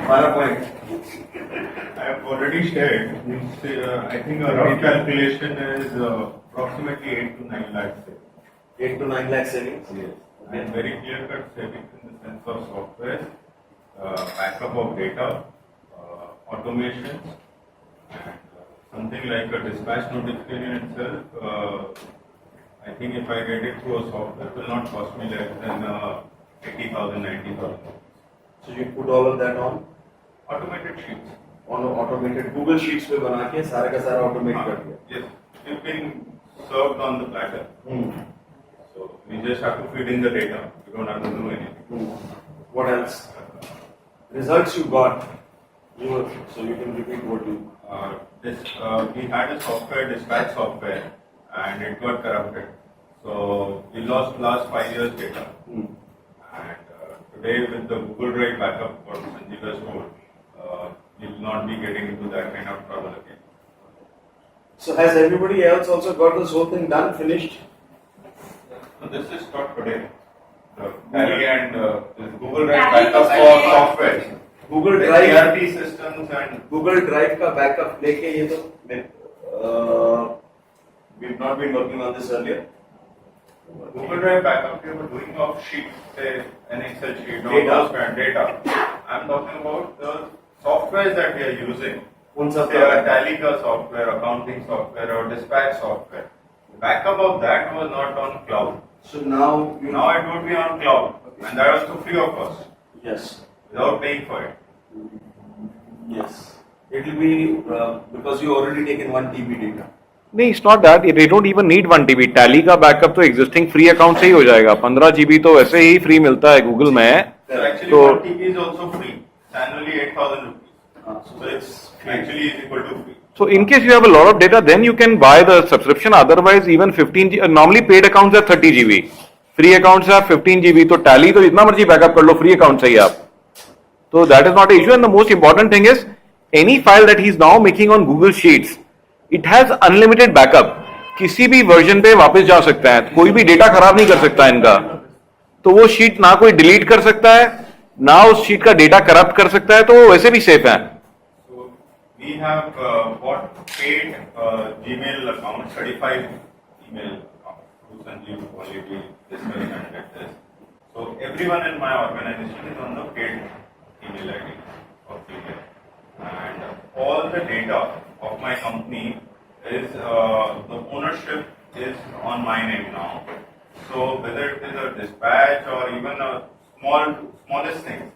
Fire point. I have already shared. I think a rough calculation is approximately 8 to 9 lakhs. 8 to 9 lakh savings. Yes. And very clear-cut savings in the sense of software, backup of data, automations, and something like a dispatch notification itself. I think if I get it through a software, it will not cost me less than 80,000, 90,000. So you put all of that on Automated sheets. Automated Google sheets पे बना के सारा का सारा automate कर दिया. Yes, it's been served on the platter. So we just have to feed in the data. We don't have to do anything. What else? Results you got. So you can repeat what you. We had a software, dispatch software, and it got corrupted. So we lost last 5 years data. And today with the Google Drive backup, what Sanjeev has told, we will not be getting into that kind of trouble again. So has everybody else also got this whole thing done, finished? So this is not today. The Tally and this Google Drive backup for software. Google Drive ERP systems and Google Drive का backup लेके ये तो we've not been working on this earlier. Google Drive backup we were doing of sheets, say an Excel sheet, data. I'm talking about the softwares that we are using. Say a Tally ka software, accounting software, or dispatch software. Backup of that was not on cloud. So now it would be on cloud, and that was to free of cost. Yes. Without paying for it. Yes. It will be because you already taken 1 TB data. नहीं, it's not that. They don't even need 1 TB. Tally का backup तो existing free account से ही हो जाएगा. 15 GB तो वैसे ही free मिलता है Google में. So actually 1 TB is also free. It's annually 8,000 rupees. So it's actually equal to free. So in case you have a lot of data, then you can buy the subscription. Otherwise, even 15 GB. Normally paid accounts are 30 GB. Free accounts are 15 GB. तो Tally तो जितना मर्जी backup कर लो, free account से ही आप. So that is not an issue. And the most important thing is, any file that he is now making on Google Sheets, it has unlimited backup. किसी भी version पे वापस जा सकता है. कोई भी डेटा खराब नहीं कर सकता इनका. तो वो शीट ना कोई डिलीट कर सकता है, ना उस शीट का डेटा करप्ट कर सकता है, तो वो वैसे भी सेफ है. So we have bought paid Gmail account, 35 email accounts through Sanjeev already discussed and did this. So everyone in my organization is on the paid email ID of Gmail. And all the data of my company is, the ownership is on my name now. So whether it is a dispatch or even a smallest thing,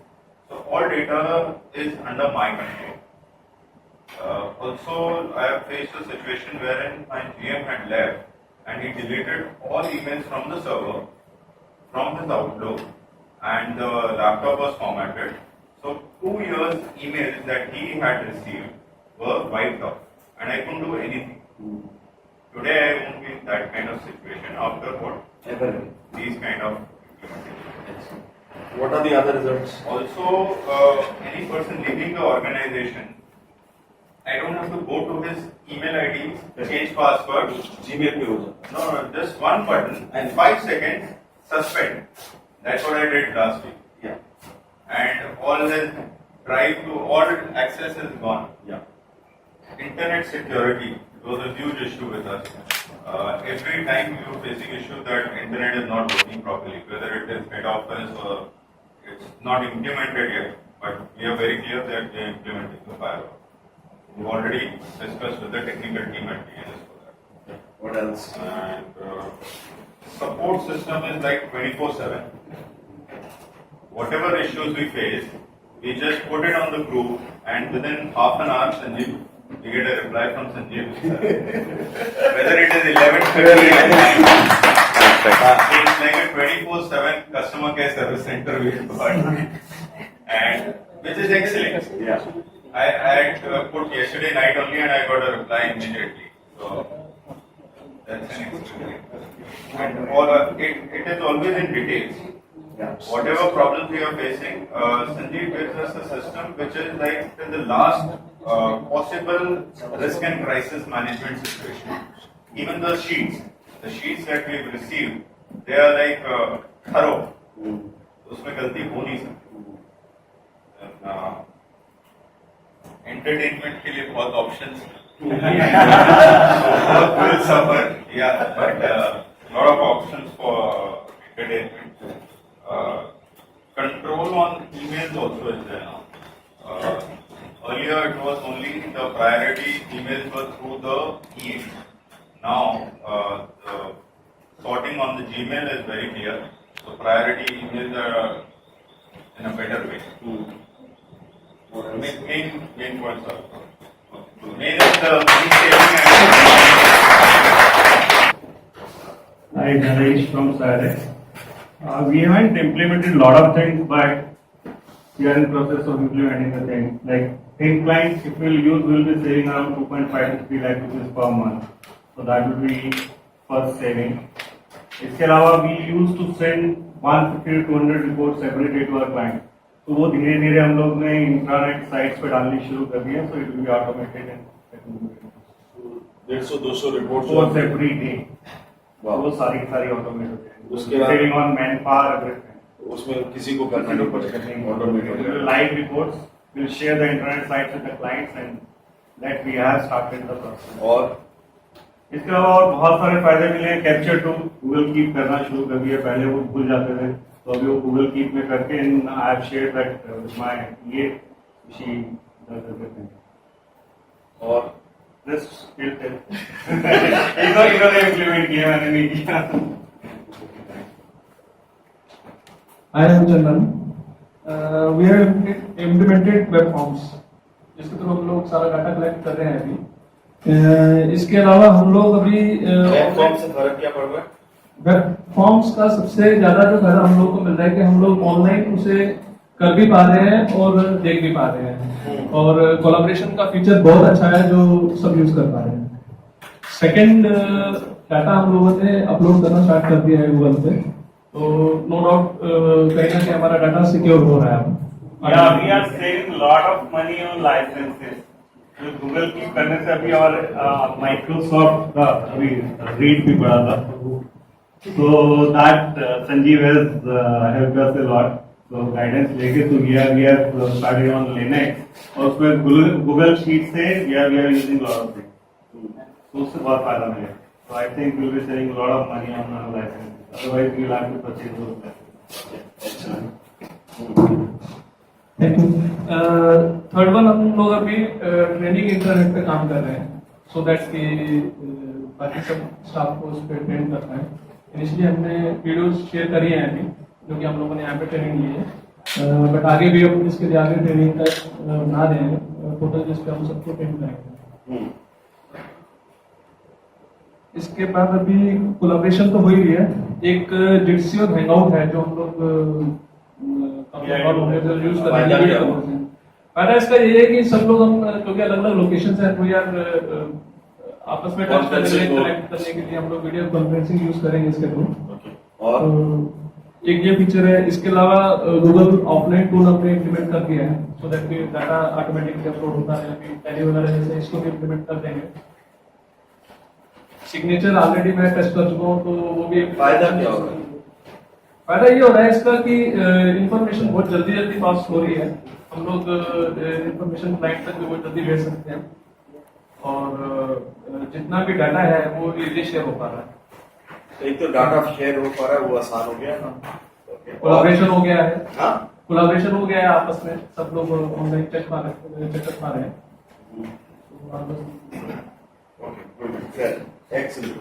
so all data is under my control. Also, I have faced a situation wherein my GM had left and he deleted all emails from the server, from his Outlook, and the laptop was formatted. So 2 years emails that he had received were wiped off, and I couldn't do anything. Today I won't be in that kind of situation after what? These kind of implementations. What are the other results? Also, any person leaving the organization, I don't have to go to his email ID, change password. Gmail पे हो जाता. No, just one button and 5 seconds, suspend. That's what I did last week. Yeah. And all his drive to all access is gone. Yeah. Internet security was a huge issue with us. Every time we were facing issue that internet is not working properly, whether it is head office or it's not implemented yet, but we are very clear that we are implementing the firewall. We've already discussed with the technical team at DNS for that. What else? And support system is like 24/7. Whatever issues we face, we just put it on the group, and within half an hour, Sanjeev, we get a reply from Sanjeev. Whether it is 11:30 at night, it's like a 24/7 customer care service center we've got, and which is excellent. Yeah. I had put yesterday night only, and I got a reply immediately. So that's an excellent. And it is always in details. Yeah. Whatever problems we are facing, Sanjeev gives us a system which is like the last possible risk and crisis management situation. Even the sheets that we've received, they are like thorough. उसमें गलती हो नहीं सकती. Entertainment के लिए बहुत options will suffer, yeah, but lot of options for entertainment. Control on emails also is there now. Earlier it was only the priority emails were through the email. Now the sorting on the Gmail is very clear. So priority emails are in a better way. Main points are. Main is the money saving Hi, Naresh from Sarex. We haven't implemented a lot of things, but we are in process of implementing the things. Like in clients, if we'll use, we'll be saving around 2.5 to 3 lakh rupees per month. So that will be first saving. इसके अलावा we used to send 150 to 200 reports every day to our client. तो वो धीरे धीरे हम लोग ने intranet sites पे डालनी शुरू कर दी है. So it will be automated and 150-200 reports reports every day. वाह। वो सारी ऑटोमेट होते हैं. उसके बाद- saving on man power everything. उसमें किसी को करना नहीं पड़ेगा, ऑटोमेटिक हो जाएगा। Live reports will share the internet sites with the clients and that we have started the process. और इसके अलावा और बहुत सारे फायदे मिले हैं. कैप्चर टूल गूगल कीप करना शुरू कर दिया. पहले वो भूल जाते थे, तो अभी वो गूगल कीप में करके I have share that my ये शी डज एवरीथिंग. और दिस स्किल टेस्ट इन्होंने इम्प्लीमेंट किया, मैंने नहीं किया. I am Chandan. We have implemented web forms, जिसके थ्रू हम लोग सारा डाटा कलेक्ट कर रहे हैं अभी. इसके अलावा हम लोग अभी प्लेटफॉर्म से फर्क क्या पड़ रहा है? वेब फॉर्म्स का सबसे ज्यादा जो फायदा हम लोग को मिल रहा है कि हम लोग ऑनलाइन उसे कर भी पा रहे हैं और देख भी पा रहे हैं, और कोलैबोरेशन का फीचर बहुत अच्छा है जो सब यूज कर पा रहे हैं. सेकंड, डाटा हम लोगों ने अपलोड करना स्टार्ट कर दिया है गूगल पे, तो नो डाउट कहीं ना कहीं हमारा डाटा सिक्योर हो रहा है. Yeah, we are saving lot of money on licenses. Google keep करने से अभी और माइक्रोसॉफ्ट का अभी रीड भी बढ़ा था. So that Sanjeev has helped us a lot. So guidance लेके तो we have started on Linux, और उसमें गूगल शीट से we are using lot of things. तो उससे बहुत फायदा मिलेगा. So I think we'll be saving a lot of money on our licenses. Otherwise we'll have to purchase those licenses. Thank you. Third one, हम लोग अभी training internet पे काम कर रहे हैं, सो दैट कि बाकी सब स्टाफ को उस पर ट्रेन करना है. इनिशियली हमने वीडियोस शेयर करी हैं अभी, जो कि हम लोगों ने यहाँ पे ट्रेनिंग ली है, बट आगे भी हम इसके लिए आगे ट्रेनिंग का बना रहे हैं पोर्टल, जिस पे हम सबको ट्रेन करेंगे. इसके बाद अभी कोलैबोरेशन तो हो ही रही है. एक जिट्सी और हैंगआउट है जो हम लोग यूज कर रहे हैं. फायदा इसका ये है कि सब लोग हम क्योंकि अलग अलग लोकेशन है, तो यार आपस में टच करने के लिए, कनेक्ट करने के लिए हम लोग वीडियो कॉन्फ्रेंसिंग यूज करेंगे इसके थ्रू. और एक ये फीचर है. इसके अलावा गूगल ऑफलाइन टूल हमने इम्प्लीमेंट कर दिया है, सो दैट कि डाटा ऑटोमेटिकली अपलोड होता है. अभी टैली वगैरह जैसे इसको भी इम्प्लीमेंट कर देंगे. सिग्नेचर ऑलरेडी मैं टेस्ट कर चुका हूँ, तो वो भी फायदा क्या होगा? फायदा ये हो रहा है इसका कि इंफॉर्मेशन बहुत जल्दी जल्दी पास हो रही है. हम लोग इंफॉर्मेशन क्लाइंट तक बहुत जल्दी भेज सकते हैं, और जितना भी डाटा है वो इजीली शेयर हो पा रहा है. एक तो डाटा शेयर हो पा रहा है, वो आसान हो गया. कोलैबोरेशन हो गया है. हाँ, कोलैबोरेशन हो गया है आपस में, सब लोग ऑनलाइन चेक कर पा रहे हैं. Okay, good, excellent.